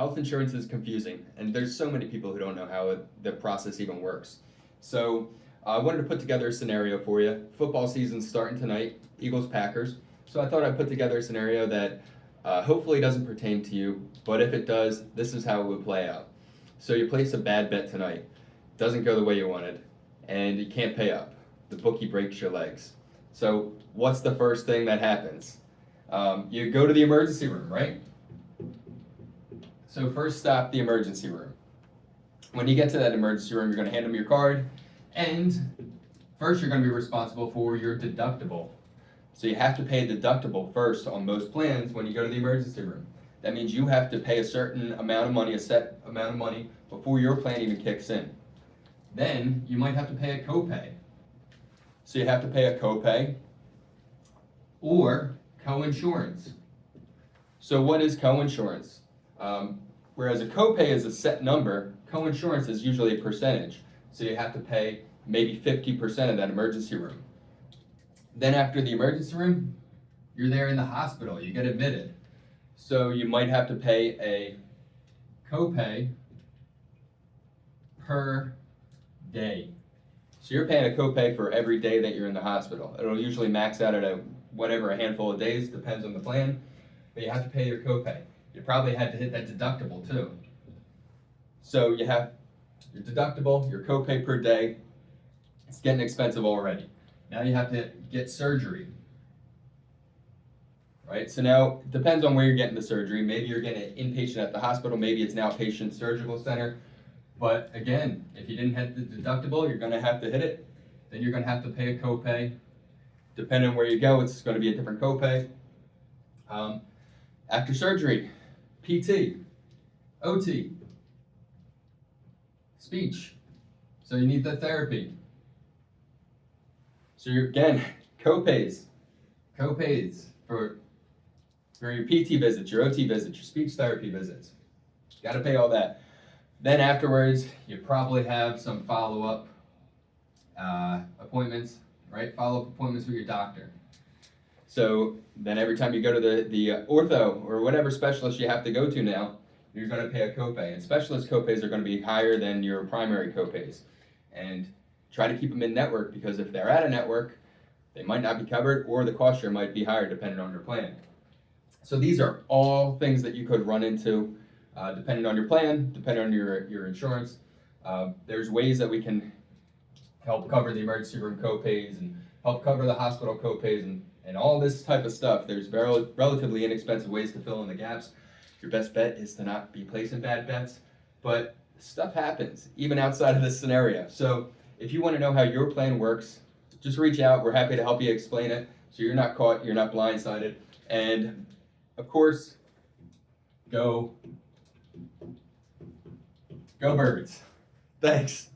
Health insurance is confusing, and there's so many people who don't know how the process even works. So I wanted to put together a scenario for you. Football season's starting tonight, Eagles-Packers. So I thought I'd put together a scenario that hopefully doesn't pertain to you, but if it does, this is how it would play out. So you place a bad bet tonight, doesn't go the way you wanted, and you can't pay up. The bookie breaks your legs. So what's the first thing that happens? You go to the emergency room, right? So first stop, the emergency room. When you get to that emergency room, you're going to hand them your card, and first you're going to be responsible for your deductible. So you have to pay a deductible first on most plans when you go to the emergency room. That means you have to pay a certain amount of money, a set amount of money, before your plan even kicks in. Then you might have to pay a copay. So you have to pay a copay or coinsurance. So what is coinsurance? Whereas a copay is a set number, coinsurance is usually a percentage. So you have to pay maybe 50% of that emergency room. Then after the emergency room, you're there in the hospital, you get admitted. So you might have to pay a copay per day. So you're paying a copay for every day that you're in the hospital. It'll usually max out at a handful of days, depends on the plan, but you have to pay your copay. You probably had to hit that deductible too. So you have your deductible, your copay per day. It's getting expensive already. Now you have to get surgery. Right? So now it depends on where you're getting the surgery. Maybe you're getting it inpatient at the hospital, maybe it's an outpatient surgical center. But again, if you didn't hit the deductible, you're going to have to hit it. Then you're going to have to pay a copay. Depending on where you go, it's going to be a different copay. After surgery, PT, OT, speech. So you need the therapy. So you're, again, copays for your PT visits, your OT visits, your speech therapy visits. You got to pay all that. Then afterwards, you probably have some follow-up appointments, right? Follow-up appointments with your doctor. So then every time you go to the ortho or whatever specialist you have to go to now, you're going to pay a copay. And specialist copays are going to be higher than your primary copays. And try to keep them in network, because if they're out of network, they might not be covered, or the cost share might be higher depending on your plan. So these are all things that you could run into depending on your plan, depending on your insurance. There's ways that we can help cover the emergency room copays and help cover the hospital copays and all this type of stuff. There's relatively inexpensive ways to fill in the gaps. Your best bet is to not be placing bad bets, but stuff happens even outside of this scenario. So if you want to know how your plan works, just reach out. We're happy to help you explain it so you're not caught, you're not blindsided. And of course, go Birds. Thanks.